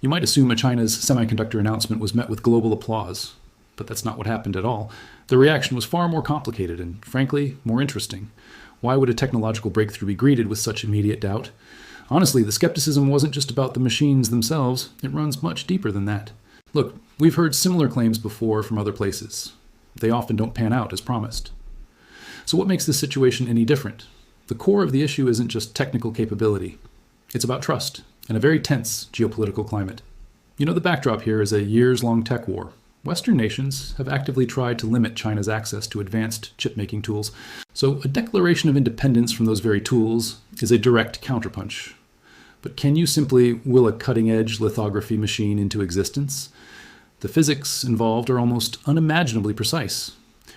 You might assume China's semiconductor announcement was met with global applause, but that's not what happened at all. The reaction was far more complicated and, frankly, more interesting. Why would a technological breakthrough be greeted with such immediate doubt? Honestly, the skepticism wasn't just about the machines themselves. It runs much deeper than that. Look, we've heard similar claims before from other places. They often don't pan out as promised. So what makes this situation any different? The core of the issue isn't just technical capability. It's about trust and a very tense geopolitical climate. You know, the backdrop here is a years-long tech war. Western nations have actively tried to limit China's access to advanced chip-making tools, so a declaration of independence from those very tools is a direct counterpunch. But can you simply will a cutting-edge lithography machine into existence? The physics involved are almost unimaginably precise.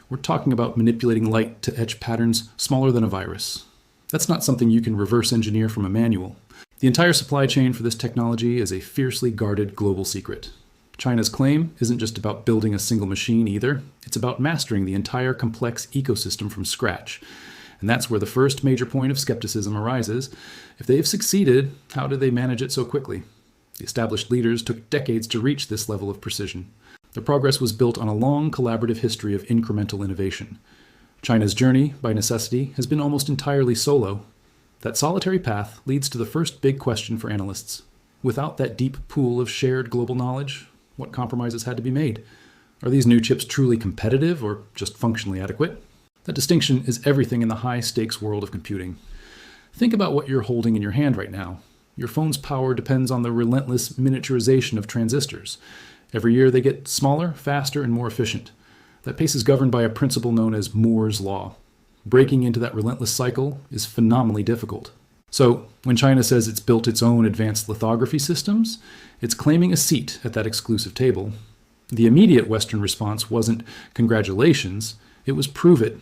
We're talking about manipulating light to etch patterns smaller than a virus. That's not something you can reverse engineer from a manual. The entire supply chain for this technology is a fiercely guarded global secret. China's claim isn't just about building a single machine either. It's about mastering the entire complex ecosystem from scratch. And that's where the first major point of skepticism arises. If they've succeeded, how did they manage it so quickly? The established leaders took decades to reach this level of precision. Their progress was built on a long collaborative history of incremental innovation. China's journey, by necessity, has been almost entirely solo. That solitary path leads to the first big question for analysts. Without that deep pool of shared global knowledge, what compromises had to be made? Are these new chips truly competitive or just functionally adequate? That distinction is everything in the high-stakes world of computing. Think about what you're holding in your hand right now. Your phone's power depends on the relentless miniaturization of transistors. Every year they get smaller, faster, and more efficient. That pace is governed by a principle known as Moore's law. Breaking into that relentless cycle is phenomenally difficult. So, when China says it's built its own advanced lithography systems, it's claiming a seat at that exclusive table. The immediate Western response wasn't congratulations, it was prove it.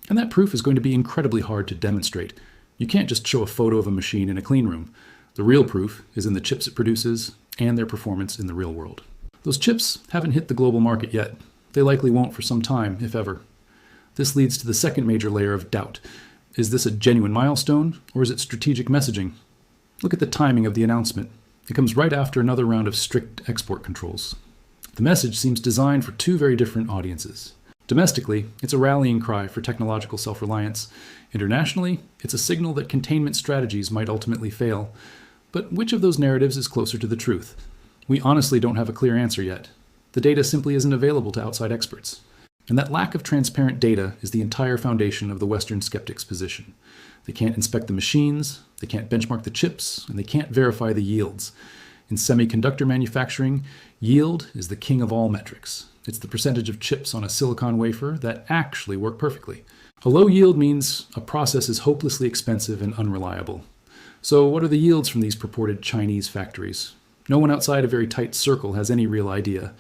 And that proof is going to be incredibly hard to demonstrate. You can't just show a photo of a machine in a clean room. The real proof is in the chips it produces and their performance in the real world. Those chips haven't hit the global market yet. They likely won't for some time, if ever. This leads to the second major layer of doubt. Is this a genuine milestone, or is it strategic messaging? Look at the timing of the announcement. It comes right after another round of strict export controls. The message seems designed for two very different audiences. Domestically, it's a rallying cry for technological self-reliance. Internationally, it's a signal that containment strategies might ultimately fail. But which of those narratives is closer to the truth? We honestly don't have a clear answer yet. The data simply isn't available to outside experts. And that lack of transparent data is the entire foundation of the Western skeptics' position. They can't inspect the machines, they can't benchmark the chips, and they can't verify the yields. In semiconductor manufacturing, yield is the king of all metrics. It's the percentage of chips on a silicon wafer that actually work perfectly. A low yield means a process is hopelessly expensive and unreliable. So what are the yields from these purported Chinese factories? No one outside a very tight circle has any real idea.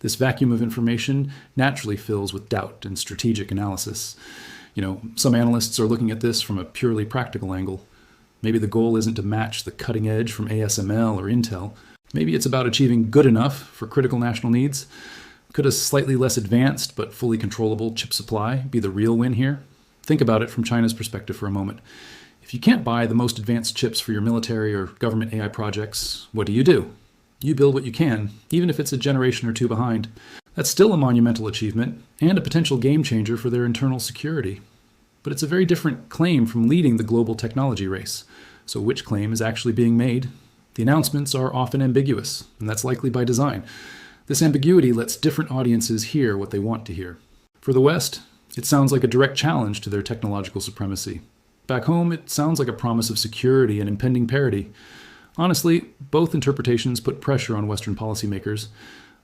This vacuum of information naturally fills with doubt and strategic analysis. Some analysts are looking at this from a purely practical angle. Maybe the goal isn't to match the cutting edge from ASML or Intel. Maybe it's about achieving good enough for critical national needs. Could a slightly less advanced but fully controllable chip supply be the real win here? Think about it from China's perspective for a moment. If you can't buy the most advanced chips for your military or government AI projects, what do? You build what you can, even if it's a generation or two behind. That's still a monumental achievement and a potential game changer for their internal security. But it's a very different claim from leading the global technology race. So which claim is actually being made? The announcements are often ambiguous, and that's likely by design. This ambiguity lets different audiences hear what they want to hear. For the West, it sounds like a direct challenge to their technological supremacy. Back home, it sounds like a promise of security and impending parity. Honestly, both interpretations put pressure on Western policymakers.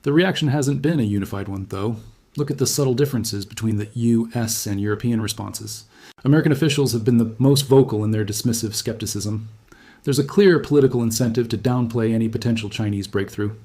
The reaction hasn't been a unified one, though. Look at the subtle differences between the US and European responses. American officials have been the most vocal in their dismissive skepticism. There's a clear political incentive to downplay any potential Chinese breakthrough.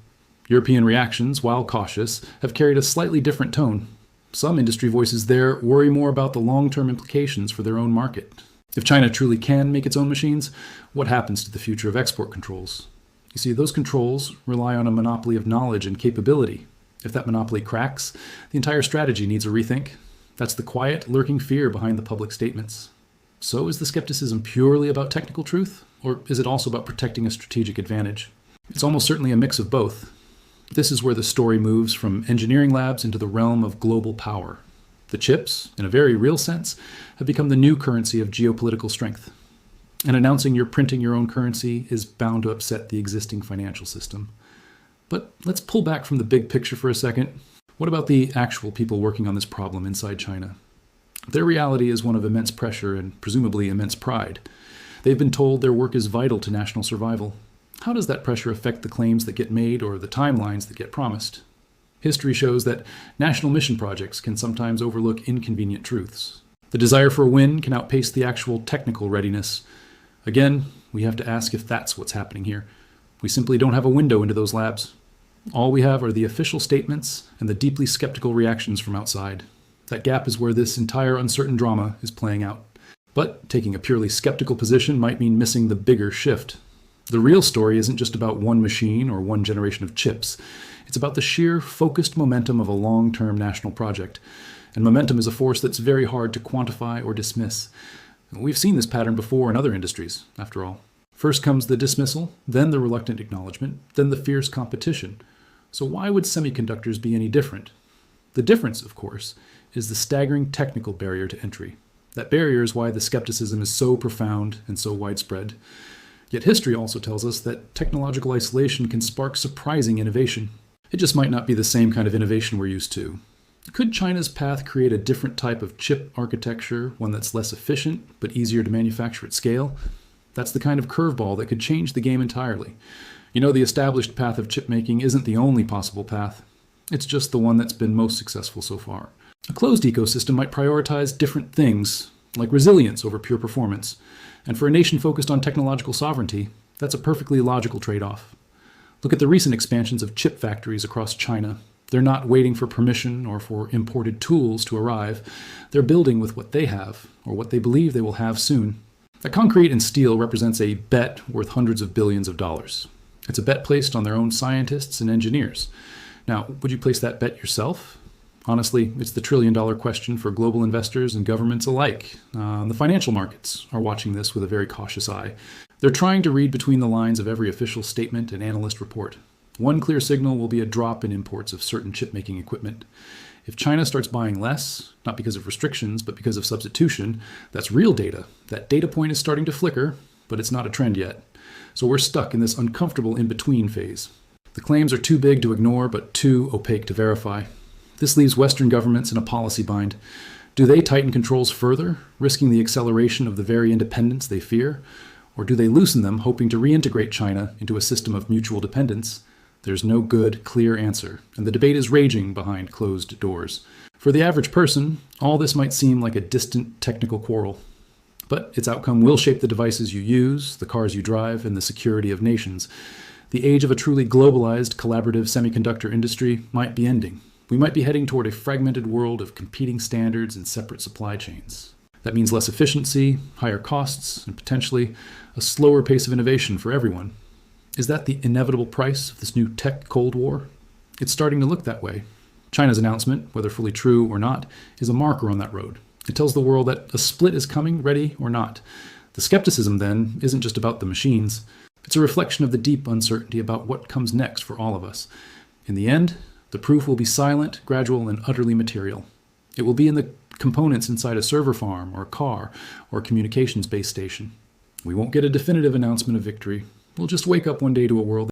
European reactions, while cautious, have carried a slightly different tone. Some industry voices there worry more about the long-term implications for their own market. If China truly can make its own machines, what happens to the future of export controls? You see, those controls rely on a monopoly of knowledge and capability. If that monopoly cracks, the entire strategy needs a rethink. That's the quiet, lurking fear behind the public statements. So is the skepticism purely about technical truth, or is it also about protecting a strategic advantage? It's almost certainly a mix of both. This is where the story moves from engineering labs into the realm of global power. The chips, in a very real sense, have become the new currency of geopolitical strength. And announcing you're printing your own currency is bound to upset the existing financial system. But let's pull back from the big picture for a second. What about the actual people working on this problem inside China? Their reality is one of immense pressure and presumably immense pride. They've been told their work is vital to national survival. How does that pressure affect the claims that get made or the timelines that get promised? History shows that national mission projects can sometimes overlook inconvenient truths. The desire for a win can outpace the actual technical readiness. Again, we have to ask if that's what's happening here. We simply don't have a window into those labs. All we have are the official statements and the deeply skeptical reactions from outside. That gap is where this entire uncertain drama is playing out. But taking a purely skeptical position might mean missing the bigger shift. The real story isn't just about one machine or one generation of chips. It's about the sheer focused momentum of a long-term national project. And momentum is a force that's very hard to quantify or dismiss. We've seen this pattern before in other industries, after all. First comes the dismissal, then the reluctant acknowledgement, then the fierce competition. So why would semiconductors be any different? The difference, of course, is the staggering technical barrier to entry. That barrier is why the skepticism is so profound and so widespread. Yet history also tells us that technological isolation can spark surprising innovation. It just might not be the same kind of innovation we're used to. Could China's path create a different type of chip architecture, one that's less efficient but easier to manufacture at scale? That's the kind of curveball that could change the game entirely. You know, the established path of chip making isn't the only possible path. It's just the one that's been most successful so far. A closed ecosystem might prioritize different things, like resilience over pure performance. And for a nation focused on technological sovereignty, that's a perfectly logical trade-off. Look at the recent expansions of chip factories across China. They're not waiting for permission or for imported tools to arrive. They're building with what they have, or what they believe they will have soon. That concrete and steel represents a bet worth hundreds of billions of dollars. It's a bet placed on their own scientists and engineers. Now, would you place that bet yourself? Honestly, it's the trillion-dollar question for global investors and governments alike. The financial markets are watching this with a very cautious eye. They're trying to read between the lines of every official statement and analyst report. One clear signal will be a drop in imports of certain chip-making equipment. If China starts buying less, not because of restrictions, but because of substitution, that's real data. That data point is starting to flicker, but it's not a trend yet. So we're stuck in this uncomfortable in-between phase. The claims are too big to ignore, but too opaque to verify. This leaves Western governments in a policy bind. Do they tighten controls further, risking the acceleration of the very independence they fear? Or do they loosen them, hoping to reintegrate China into a system of mutual dependence? There's no good, clear answer, and the debate is raging behind closed doors. For the average person, all this might seem like a distant technical quarrel. But its outcome will shape the devices you use, the cars you drive, and the security of nations. The age of a truly globalized, collaborative semiconductor industry might be ending. We might be heading toward a fragmented world of competing standards and separate supply chains. That means less efficiency, higher costs, and potentially a slower pace of innovation for everyone. Is that the inevitable price of this new tech Cold War? It's starting to look that way. China's announcement, whether fully true or not, is a marker on that road. It tells the world that a split is coming, ready or not. The skepticism, then, isn't just about the machines. It's a reflection of the deep uncertainty about what comes next for all of us. In the end, the proof will be silent, gradual, and utterly material. It will be in the components inside a server farm or a car or a communications base station. We won't get a definitive announcement of victory. We'll just wake up one day to a world